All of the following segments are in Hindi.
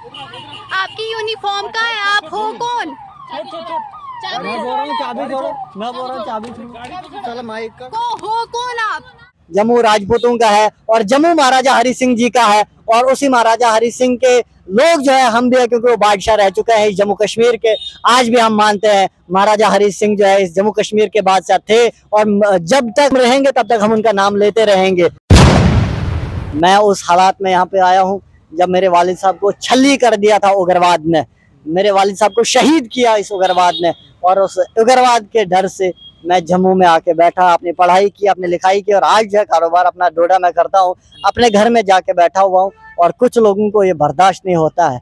आपकी यूनिफॉर्म का है, आप हो कौन? हो कौन आप? जम्मू राजपूतों का है और जम्मू महाराजा हरि सिंह जी का है, और उसी महाराजा हरि सिंह के लोग जो है हम भी है, क्योंकि वो बादशाह रह चुके हैं इस जम्मू कश्मीर के। आज भी हम मानते हैं महाराजा हरि सिंह जो है इस जम्मू कश्मीर के बादशाह थे, और जब तक रहेंगे तब तक हम उनका नाम लेते रहेंगे। मैं उस हालात में यहाँ पे आया हूँ जब मेरे वालिद साहब को छल्ली कर दिया था उग्रवाद ने, मेरे वालिद साहब को शहीद किया इस उग्रवाद ने, और उस उग्रवाद के डर से मैं जम्मू में आके बैठा, अपनी पढ़ाई की, अपनी लिखाई की, और आज जो है कारोबार अपना डोडा मैं करता हूँ, अपने घर में जाके बैठा हुआ हूँ। और कुछ लोगों को ये बर्दाश्त नहीं होता है,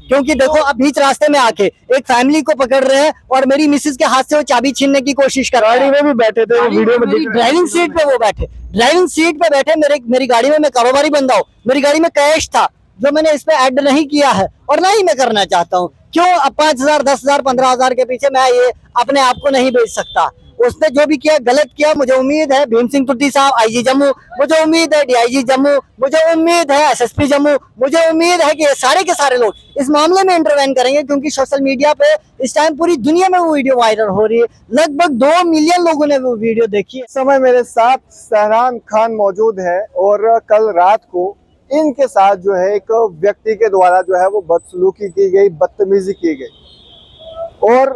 क्योंकि देखो अब बीच रास्ते में आके एक फैमिली को पकड़ रहे हैं और मेरी मिसेज के हाथ से वो चाबी छीनने की कोशिश कर रहे हैं। गाड़ी में भी बैठे थे, वीडियो में ड्राइविंग सीट पे वो बैठे, ड्राइविंग सीट पे बैठे। मेरी गाड़ी में, मैं कारोबारी बंदा हूँ, मेरी गाड़ी में कैश था जो मैंने इस पे ऐड नहीं किया है और ना ही मैं करना चाहता हूँ। क्यों? अब 5,000, 10,000, 15,000 के पीछे मैं ये अपने आप को नहीं बेच सकता। उसने जो भी किया गलत किया। मुझे उम्मीद है भीम सिंह तुर्ती साहब आईजी जम्मू, मुझे उम्मीद है डीआईजी जम्मू, मुझे उम्मीद है एसएसपी जम्मू, मुझे उम्मीद है कि ये सारे के सारे लोग इस मामले में इंटरवेन करेंगे, क्योंकि सोशल मीडिया पे इस टाइम पूरी दुनिया में वो वीडियो वायरल हो रही है। लगभग 2 मिलियन लोगों ने वो वीडियो देखी है। इस समय मेरे साथ सहरान खान मौजूद है, और कल रात को इनके साथ जो है एक व्यक्ति के द्वारा जो है वो बदसलूकी की गई, बदतमीजी की गई और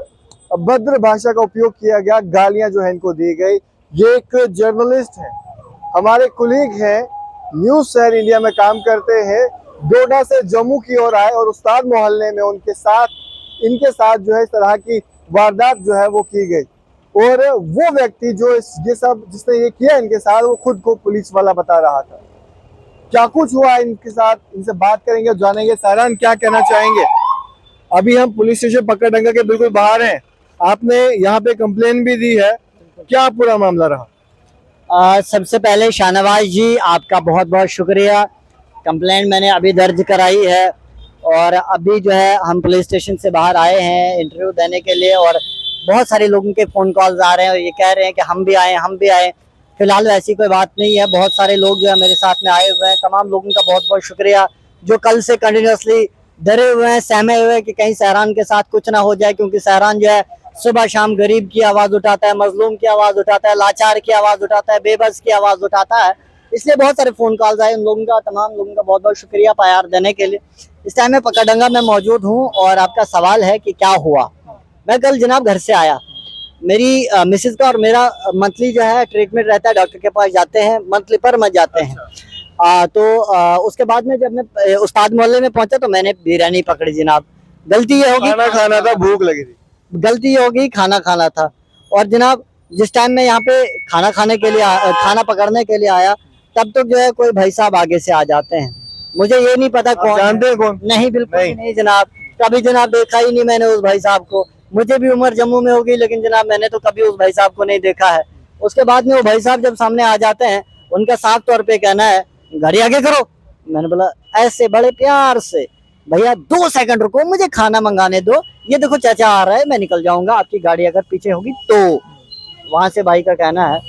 अभद्र भाषा का उपयोग किया गया, गालियां जो है इनको दी गई। ये एक जर्नलिस्ट है, हमारे कुलीग हैं, न्यूज़ शहर इंडिया में काम करते हैं, डोडा से जम्मू की ओर आए और उस्ताद मोहल्ले में इनके साथ जो है इस तरह की वारदात जो है वो की गई। और वो व्यक्ति जो जिसने ये किया इनके साथ, वो खुद को पुलिस वाला बता रहा था। क्या कुछ हुआ इनके साथ, इनसे बात करेंगे, जानेंगे सहरान क्या कहना चाहेंगे। अभी हम पुलिस स्टेशन पकड़डंगा के बिल्कुल बाहर हैं। आपने यहाँ पे कंप्लेन भी दी है, क्या पूरा मामला रहा? सबसे पहले शाहनवाज जी आपका बहुत बहुत शुक्रिया। कंप्लेंट मैंने अभी दर्ज कराई है और अभी जो है हम पुलिस स्टेशन से बाहर आए हैं इंटरव्यू देने के लिए, और बहुत सारे लोगों के फ़ोन कॉल्स आ रहे हैं और ये कह रहे हैं कि हम भी आए। फिलहाल ऐसी कोई बात नहीं है, बहुत सारे लोग जो है मेरे साथ में आए हुए हैं। तमाम लोगों का बहुत बहुत शुक्रिया जो कल से कंटिन्यूसली डरे हुए हैं, सहमे हुए हैं कि कहीं सहरान के साथ कुछ ना हो जाए, क्योंकि सहरान जो है सुबह शाम गरीब की आवाज़ उठाता है, मजलूम की आवाज़ उठाता है, लाचार की आवाज़ उठाता है, बेबस की आवाज़ उठाता है। इसलिए बहुत सारे फ़ोन कॉल्स आए, उन लोगों का, तमाम लोगों का बहुत बहुत शुक्रिया प्यार देने के लिए। इस टाइम में पकड़डंगा में मौजूद हूँ और आपका सवाल है कि क्या हुआ। मैं कल जनाब घर से आया, मेरी मिसेज का और मेरा मंथली जो है ट्रीटमेंट रहता है, डॉक्टर के पास जाते हैं, मंथली पर मंथ जाते हैं। उसके बाद में जब मैं उस्ताद मोहल्ले में पहुंचा तो मैंने बिरयानी पकड़ी जनाब। गलती ये होगी, खाना था, भूख लगी थी, गलती ये होगी, खाना खाना था। और जनाब जिस टाइम मैं यहाँ पे खाना खाने के लिए खाना पकड़ने के लिए आया, तब तक जो है कोई भाई साहब आगे से आ जाते हैं। मुझे ये नहीं पता कौन जानते हैं कौन? नहीं, बिल्कुल नहीं जनाब, कभी जनाब देखा ही नहीं मैंने उस भाई साहब को। मुझे भी उम्र जम्मू में होगी, लेकिन जनाब मैंने तो कभी उस भाई साहब को नहीं देखा है। उसके बाद में वो भाई साहब जब सामने आ जाते हैं, उनका साफ तौर पे कहना है गाड़ी आगे करो। मैंने बोला ऐसे बड़े प्यार से, भैया 2 सेकंड रुको, मुझे खाना मंगाने दो, ये देखो चाचा आ रहा है, मैं निकल जाऊंगा, आपकी गाड़ी अगर पीछे होगी तो। वहां से भाई का कहना है,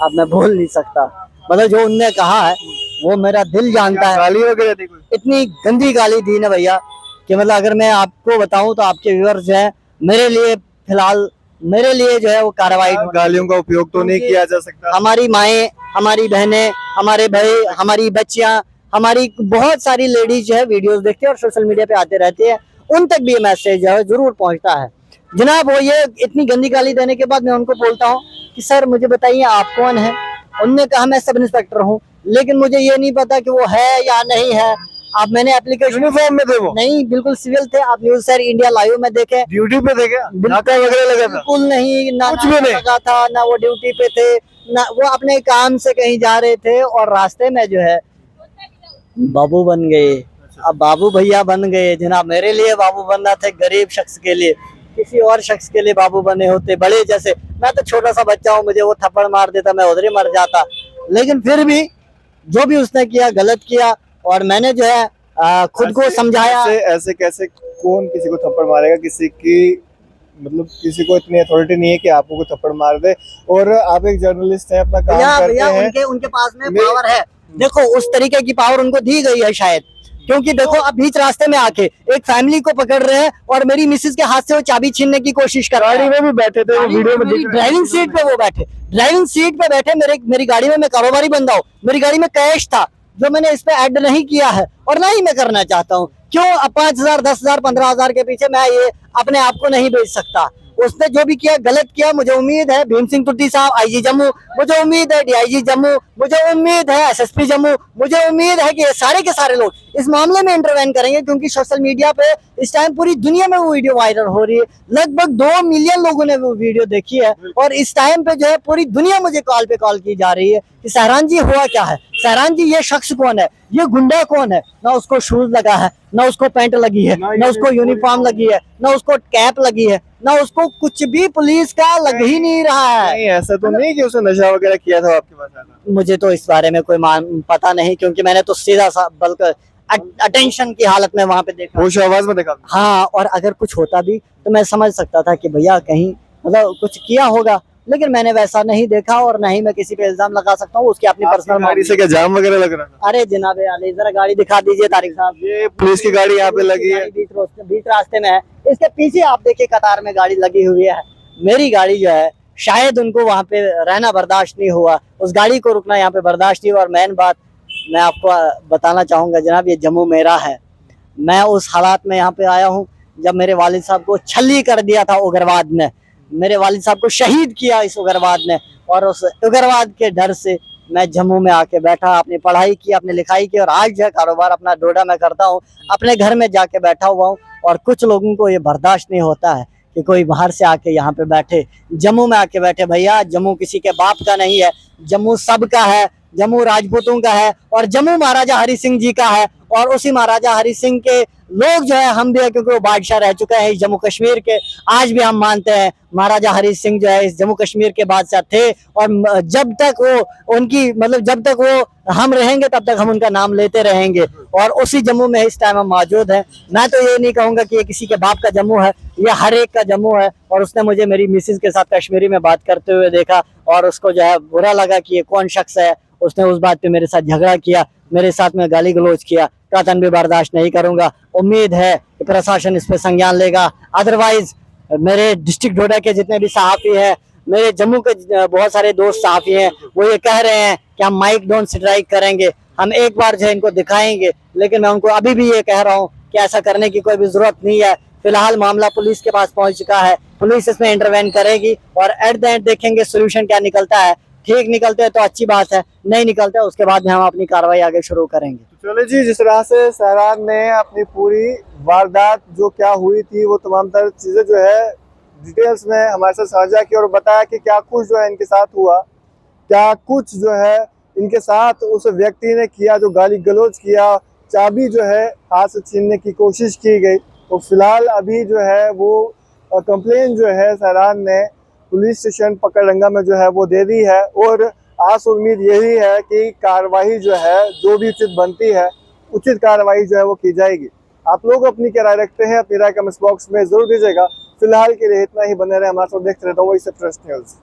अब मैं बोल नहीं सकता, मतलब जो उनने कहा है वो मेरा दिल जानता है। गाली वगैरह थी कोई? इतनी गंदी गाली दी ना भैया कि मतलब अगर मैं आपको बताऊं तो आपके व्यूअर्स जो है मेरे लिए, फिलहाल मेरे लिए जो है वो कार्रवाई। गालियों का उपयोग तो नहीं किया जा सकता। हमारी माएँ, हमारी बहनें, हमारे भाई, हमारी बच्चियां, हमारी बहुत सारी लेडीज जो है वीडियोस देखते हैं और सोशल मीडिया पे आते रहते हैं, उन तक भी ये मैसेज जो है जरूर पहुंचता है जनाब। वो ये इतनी गंदी गाली देने के बाद मैं उनको बोलता हूँ कि सर मुझे बताइए आप कौन है। उनने कहा मैं सब इंस्पेक्टर हूँ, लेकिन मुझे ये नहीं पता कि वो है या नहीं है। आप मैंने एप्लीकेशन यूनिफॉर्म में थे वो? नहीं, बिल्कुल सिविल थे। आप न्यूज़ शहर इंडिया लाइव में देखे, ड्यूटी पे थे क्या? नाका वगैरह लगा था? बिल्कुल नहीं, ना कुछ भी नहीं लगा था, ना वो ड्यूटी पे थे, ना वो अपने काम से कहीं जा रहे थे, और रास्ते में जो है बाबू बन गए। अब बाबू भैया बन गए जनाब, मेरे लिए बाबू बनना थे, गरीब शख्स के लिए, किसी और शख्स के लिए बाबू बने होते बड़े जैसे। मैं तो छोटा सा बच्चा हूँ, मुझे वो थप्पड़ मार देता, मैं उधर ही मर जाता। लेकिन फिर भी जो भी उसने किया गलत किया, और मैंने जो है खुद को समझाया। ऐसे कैसे कौन किसी को थप्पड़ मारेगा? किसी की मतलब किसी को इतनी अथॉरिटी नहीं है कि आपको कोई थप्पड़ मार दे। और आप एक जर्नलिस्ट हैं, अपना काम करते हैं। उनके पास में पावर है, देखो उस तरीके की पावर उनको दी गई है शायद। क्योंकि देखो अब बीच रास्ते में आके एक फैमिली को पकड़ रहे हैं और मेरी मिसेज के हाथ से वो चाबी छीनने की कोशिश कर रहे गाड़ी हैं। में भी बैठे थे, वो वीडियो में दिख रहा है। ड्राइविंग सीट पे वो बैठे, ड्राइविंग सीट पे बैठे। मेरी गाड़ी में, मैं कारोबारी बंदा हूँ, मेरी गाड़ी में कैश था जो मैंने इस पे ऐड नहीं किया है और ना ही मैं करना चाहता हूँ। क्यों अब 5,000, 10,000, 15,000 के पीछे मैं ये अपने आप को नहीं बेच सकता। उसने जो भी किया गलत किया। मुझे उम्मीद है भीम सिंह तुर्ती साहब आईजी जम्मू, मुझे उम्मीद है डीआईजी जम्मू, मुझे उम्मीद है एसएसपी जम्मू, मुझे उम्मीद है कि ये सारे के सारे लोग इस मामले में इंटरवेन करेंगे, क्योंकि सोशल मीडिया पे इस टाइम पूरी दुनिया में वो वीडियो वायरल हो रही है। लगभग 2 मिलियन लोगों ने वो वीडियो देखी है और इस टाइम पे जो है पूरी दुनिया मुझे कॉल पे कॉल की जा रही है कि सहरान जी हुआ क्या है, सहरान जी ये शख्स कौन है, ये गुंडा कौन है। ना उसको शूज लगा है, ना उसको पैंट लगी है, ना उसको यूनिफॉर्म लगी है, ना उसको कैप लगी है, ना उसको कुछ भी पुलिस का लग ही नहीं रहा है। नहीं ऐसा तो नहीं कि उसने नशा वगैरह किया था आपके पास आना? मुझे तो इस बारे में कोई पता नहीं, क्योंकि मैंने तो सीधा सा बल्कि अटेंशन की हालत में वहां पे देखा। होश आवाज में देखा? हाँ, और अगर कुछ होता भी तो मैं समझ सकता था कि भैया कहीं मतलब कुछ किया होगा, लेकिन मैंने वैसा नहीं देखा और ना ही मैं किसी पे इल्जाम लगा सकता हूँ। उसकी अपनी आपकी पर्सनल गाड़ी से क्या जाम वगैरह लग रहा था? अरे जनाबे आली, जरा गाड़ी दिखा दीजिए तारिक साहब। ये पुलिस की गाड़ी यहाँ पे लगी है। बीच रास्ते में है, इसके पीछे आप देखिए कतार में गाड़ी लगी हुई है। मेरी गाड़ी जो है शायद उनको वहां पे रहना बर्दाश्त नहीं हुआ, उस गाड़ी को रुकना यहाँ पे बर्दाश्त नहीं हुआ। और मेन बात मैं आपको बताना चाहूंगा जनाब, ये जम्मू मेरा है। मैं उस हालात में यहाँ पे आया हूँ जब मेरे वालिद साहब को छली कर दिया था उग्रवाद ने, मेरे वालिद साहब को शहीद किया इस उग्रवाद ने, और उस उग्रवाद के डर से मैं जम्मू में आके बैठा, अपनी पढ़ाई की, अपनी लिखाई की, और आज जो है कारोबार अपना डोडा में करता हूँ, अपने घर में जाके बैठा हुआ हूँ। और कुछ लोगों को ये बर्दाश्त नहीं होता है कि कोई बाहर से आके यहाँ पे बैठे, जम्मू में आके बैठे। भैया जम्मू किसी के बाप का नहीं है, जम्मू सबका है, जम्मू राजपूतों का है और जम्मू महाराजा हरि सिंह जी का है। और उसी महाराजा हरि सिंह के लोग जो है हम भी है, क्योंकि वो बादशाह रह चुके हैं इस जम्मू कश्मीर के। आज भी हम मानते हैं महाराजा हरि सिंह जो है इस जम्मू कश्मीर के बादशाह थे, और जब तक वो उनकी मतलब जब तक वो हम रहेंगे तब तक हम उनका नाम लेते रहेंगे। और उसी जम्मू में इस टाइम हम मौजूद हैं। मैं तो ये नहीं कहूंगा कि ये किसी के बाप का जम्मू है, ये हर एक का जम्मू है। और उसने मुझे मेरी मिसेज के साथ कश्मीरी में बात करते हुए देखा और उसको जो है बुरा लगा कि ये कौन शख्स है। उसने उस बात पे मेरे साथ झगड़ा किया, मेरे साथ में गाली गलौज किया। कतन भी बर्दाश्त नहीं करूंगा। उम्मीद है कि प्रशासन इस पे संज्ञान लेगा। अदरवाइज मेरे डिस्ट्रिक्ट डोडा के जितने भी सहाफी हैं, मेरे जम्मू के बहुत सारे दोस्त सहाफी हैं, वो ये कह रहे हैं कि हम माइक डाउन स्ट्राइक करेंगे, हम एक बार जो है इनको दिखाएंगे। लेकिन मैं उनको अभी भी ये कह रहा हूँ कि ऐसा करने की कोई भी जरूरत नहीं है। फिलहाल मामला पुलिस के पास पहुंच चुका है, पुलिस इसमें इंटरवेन करेगी और एट द एंड देखेंगे सोल्यूशन क्या निकलता है। ठीक निकलते हैं तो अच्छी बात है, नहीं निकलते हैं उसके बाद में हम अपनी कार्रवाई आगे शुरू करेंगे। चलो जी, जिस तरह से सहरान ने अपनी पूरी वारदात जो क्या हुई थी वो तमाम तरह चीज़ें जो है डिटेल्स में हमारे साथ साझा की और बताया कि क्या कुछ जो है इनके साथ हुआ, क्या कुछ जो है इनके साथ उस व्यक्ति ने किया जो गाली गलौज किया, चाबी जो है हाथ से छीनने की कोशिश की गई। तो फिलहाल अभी जो है वो कंप्लेन जो है सहरान ने पुलिस स्टेशन पकड़रंगा में जो है वो दे दी है और आस उम्मीद यही है कि कार्रवाई जो है जो भी उचित बनती है उचित कार्रवाई जो है वो की जाएगी। आप लोग अपनी क्या राय रखते हैं, अपनी राय कमेंट्स बॉक्स में जरूर दीजिएगा। फिलहाल के लिए इतना ही, बने रहे हमारे साथ, देखते रहता हूँ वही से फ्रेश न्यूज़।